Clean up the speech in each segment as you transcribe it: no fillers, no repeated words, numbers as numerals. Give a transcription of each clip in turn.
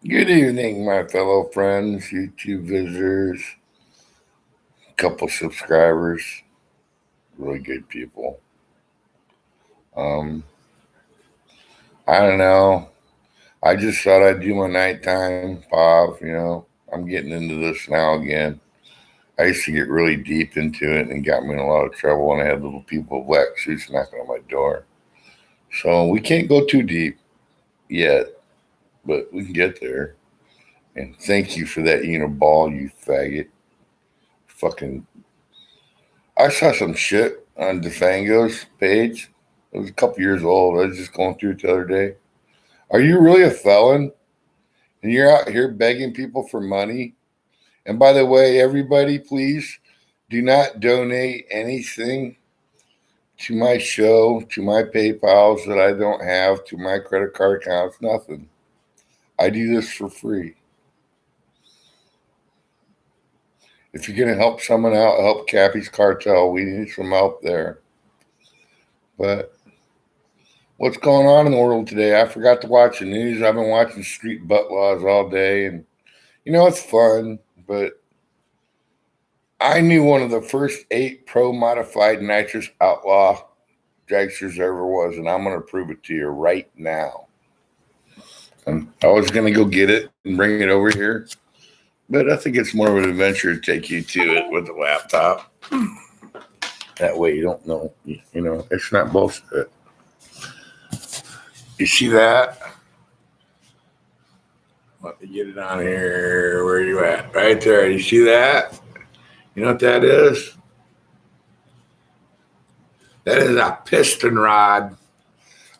Good evening, my fellow friends, YouTube visitors, couple subscribers, really good people. Um, I don't know. I just thought I'd do my nighttime pop. I'm getting into this now again. I used to get really deep into it and it got me in a lot of trouble when I had little people with black suits knocking on my door. So we can't go too deep yet, but we can get there. And thank you for that Uniball, you faggot. Fucking I saw some shit on DeFango's page. It was a couple years old. I was just going through it the other day. Are you really a felon? And you're out here begging people for money? And by the way, everybody, please do not donate anything to my show, to my PayPals that I don't have, to my credit card accounts, nothing. I do this for free. If you're going to help someone out, help Cappy's Cartel. We need some help there. But what's going on in the world today? I forgot to watch the news. I've been watching Street Butt Laws all day, and it's fun. But I knew one of the first 8 pro modified nitrous outlaw dragsters ever was, and I'm going to prove it to you right now. And I was going to go get it and bring it over here, but I think it's more of an adventure to take you to it with the laptop. That way you don't know, it's not bullshit. You see that? Let me get it on here. Where are you at? Right there. You see that? You know what that is? That is a piston rod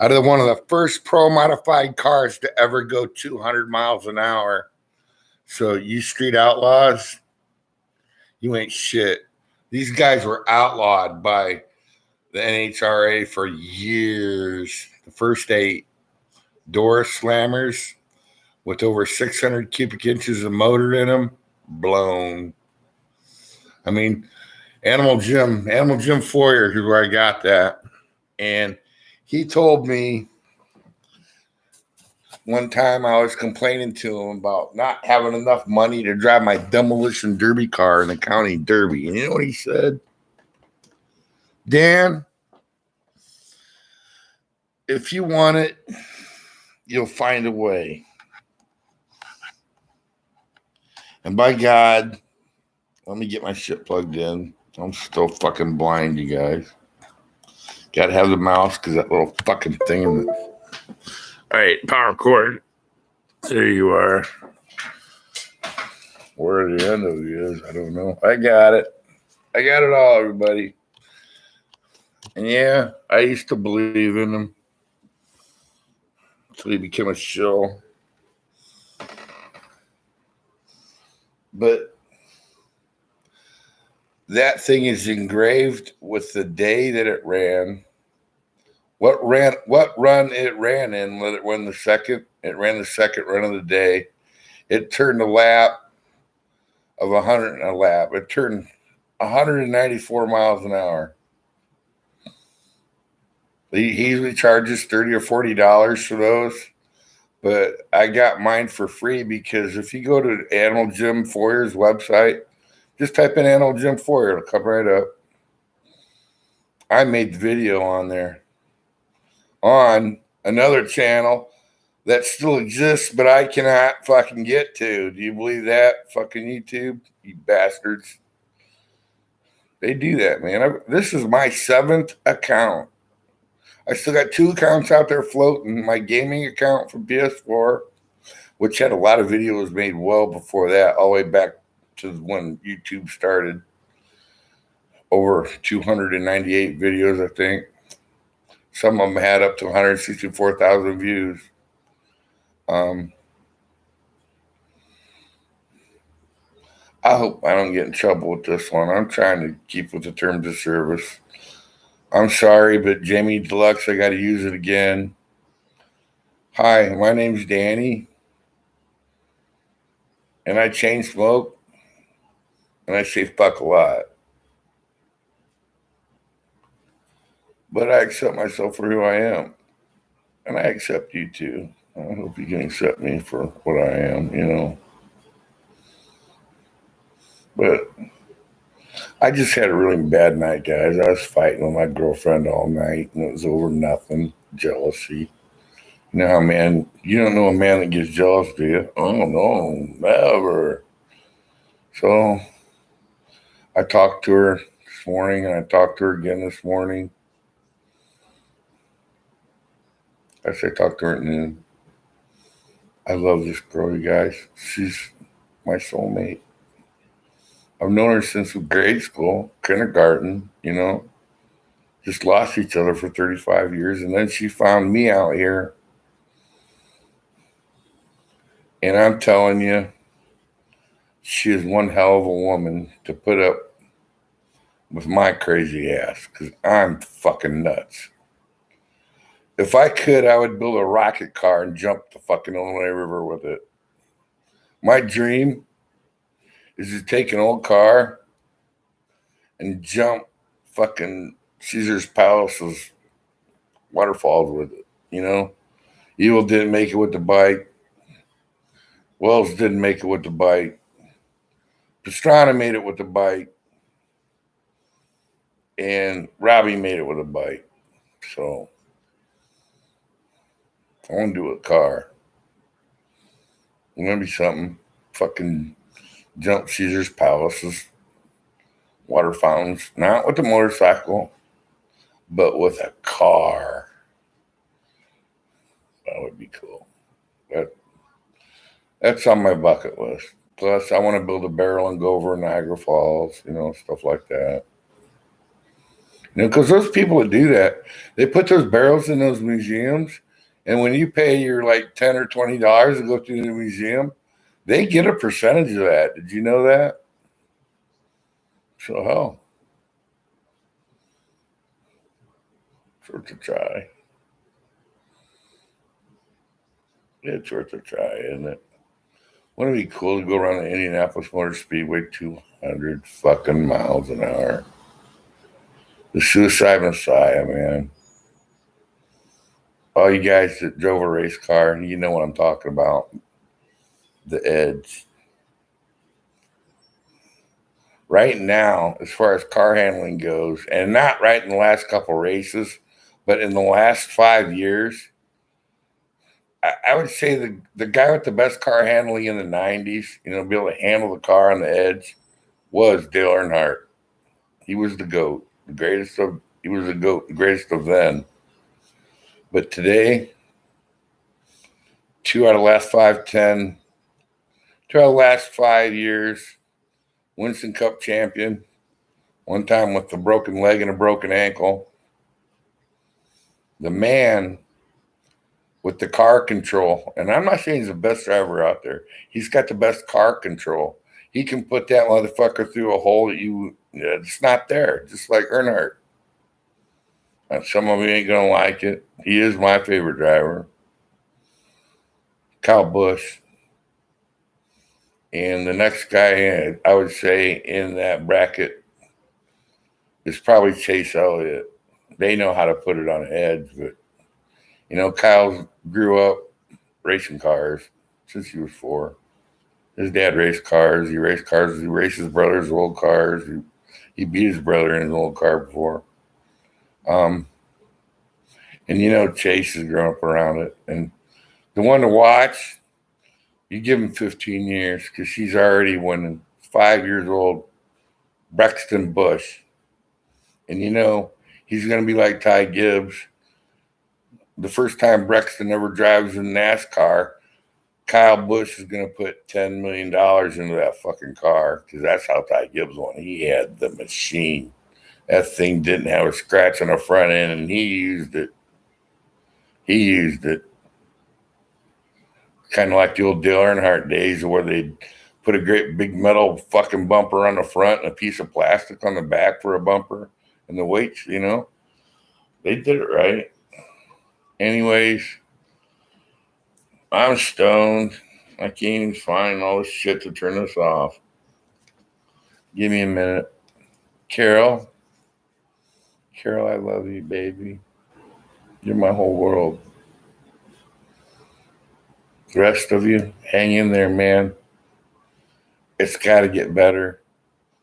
out of one of the first pro modified cars to ever go 200 miles an hour. So you street outlaws, you ain't shit. These guys were outlawed by the NHRA for years. The first 8 door slammers with over 600 cubic inches of motor in them, blown. I mean, Animal Jim Foyer is where I got that. And he told me one time I was complaining to him about not having enough money to drive my demolition derby car in the county derby. And you know what he said? Dan, if you want it, you'll find a way. And by God, let me get my shit plugged in. I'm still fucking blind, you guys. Gotta have the mouse because that little fucking thing in the. All right, power cord. There you are. Where the end of it is, I don't know. I got it. I got it all, everybody. And yeah, I used to believe in him until he became a shill. But that thing is engraved with the day that it ran. What run it ran in? Let it run the second. It ran the second run of the day. It turned a lap of 100 a lap. It turned 194 miles an hour. He usually charges $30 or $40 for those, but I got mine for free because if you go to Animal Jim Foyer's website, just type in Animal Jim Foyer, it'll come right up. I made the video on there on another channel that still exists, but I cannot fucking get to. Do you believe that? Fucking YouTube, you bastards. They do that, man. This is my 7th account. I still got 2 accounts out there floating. My gaming account from PS4, which had a lot of videos made well before that, all the way back to when YouTube started. Over 298 videos, I think. Some of them had up to 164,000 views. I hope I don't get in trouble with this one. I'm trying to keep with the terms of service. I'm sorry, but Jamie Deluxe, I got to use it again. Hi, my name's Danny, and I chain smoke, and I say fuck a lot. But I accept myself for who I am, and I accept you too. I hope you can accept me for what I am, you know. But I just had a really bad night, guys. I was fighting with my girlfriend all night, and it was over nothing. Jealousy. You know how man? You don't know a man that gets jealous, do you? Oh no, never. So I talked to her this morning, and I talked to her again this morning. I say talk to her at noon. I love this girl, you guys. She's my soulmate. I've known her since grade school, kindergarten, you know. Just lost each other for 35 years. And then she found me out here. And I'm telling you, she is one hell of a woman to put up with my crazy ass because I'm fucking nuts. If I could, I would build a rocket car and jump the fucking Illinois River with it. My dream is to take an old car and jump fucking Caesar's Palace's waterfalls with it. You know, Evil didn't make it with the bike. Wells didn't make it with the bike. Pastrana made it with the bike, and Robbie made it with a bike. So I want to do a car. Maybe something. Fucking jump Caesar's Palace's water fountains, not with the motorcycle, but with a car. That would be cool. That's on my bucket list. Plus, I want to build a barrel and go over Niagara Falls, you know, stuff like that. You know, because those people that do that, they put those barrels in those museums, and when you pay your like $10 or $20 to go through the museum, they get a percentage of that. Did you know that? So hell, it's worth a try. It's worth a try, isn't it? Wouldn't it be cool to go around the Indianapolis Motor Speedway 200 fucking miles an hour? The Suicide Messiah, man. All you guys that drove a race car, you know what I'm talking about. The Edge. Right now, as far as car handling goes, and not right in the last couple races, but in the last 5 years, I would say the guy with the best car handling in the 90s, you know, be able to handle the car on the edge, was Dale Earnhardt. He was the GOAT, he was the GOAT, the greatest of then. But today, two out of the last 5, 2 out of the last 5 years, Winston Cup champion, one time with a broken leg and a broken ankle. The man with the car control, and I'm not saying he's the best driver out there. He's got the best car control. He can put that motherfucker through a hole that it's not there, just like Earnhardt. And some of you ain't gonna like it. He is my favorite driver, Kyle Busch. And the next guy I would say in that bracket is probably Chase Elliott. They know how to put it on the edge, but you know, Kyle grew up racing cars since he was 4. His dad raced cars. He raced cars. He raced his brother's old cars. He beat his brother in his old car before. And you know, Chase has grown up around it. And the one to watch, you give him 15 years because he's already winning. 5 years old, Brexton Bush. And you know, he's going to be like Ty Gibbs. The first time Brexton ever drives in NASCAR, Kyle Busch is going to put $10 million into that fucking car because that's how Ty Gibbs won. He had the machine. That thing didn't have a scratch on the front end, and he used it. He used it. Kind of like the old Dale Earnhardt days where they'd put a great big metal fucking bumper on the front and a piece of plastic on the back for a bumper. And the weights, you know, they did it right. Anyways, I'm stoned. I can't even find all this shit to turn this off. Give me a minute. Carol, I love you, baby. You're my whole world. The rest of you, hang in there, man. It's got to get better.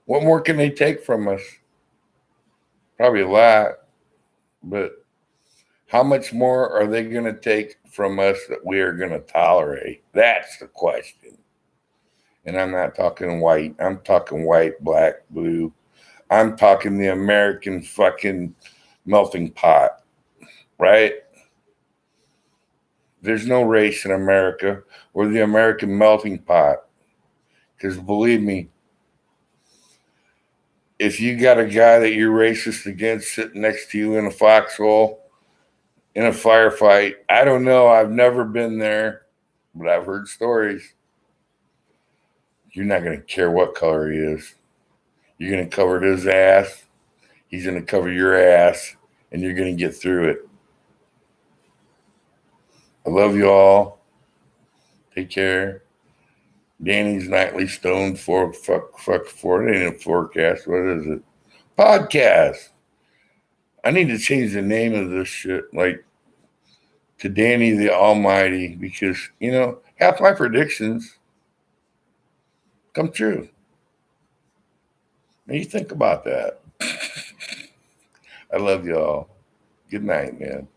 What more can they take from us? Probably a lot, but how much more are they going to take from us that we are going to tolerate? That's the question. And I'm not talking white. I'm talking white, black, blue. I'm talking the American fucking melting pot, right? There's no race in America. We're the American melting pot. Because believe me, if you got a guy that you're racist against sitting next to you in a foxhole, in a firefight, I don't know. I've never been there, but I've heard stories. You're not going to care what color he is. You're going to cover his ass. He's going to cover your ass, and you're going to get through it. I love you all. Take care. Danny's Nightly Stone for it ain't a forecast. What is it? Podcast. I need to change the name of this shit, like to Danny the Almighty, because half my predictions come true. Now you think about that. I love y'all. Good night, man.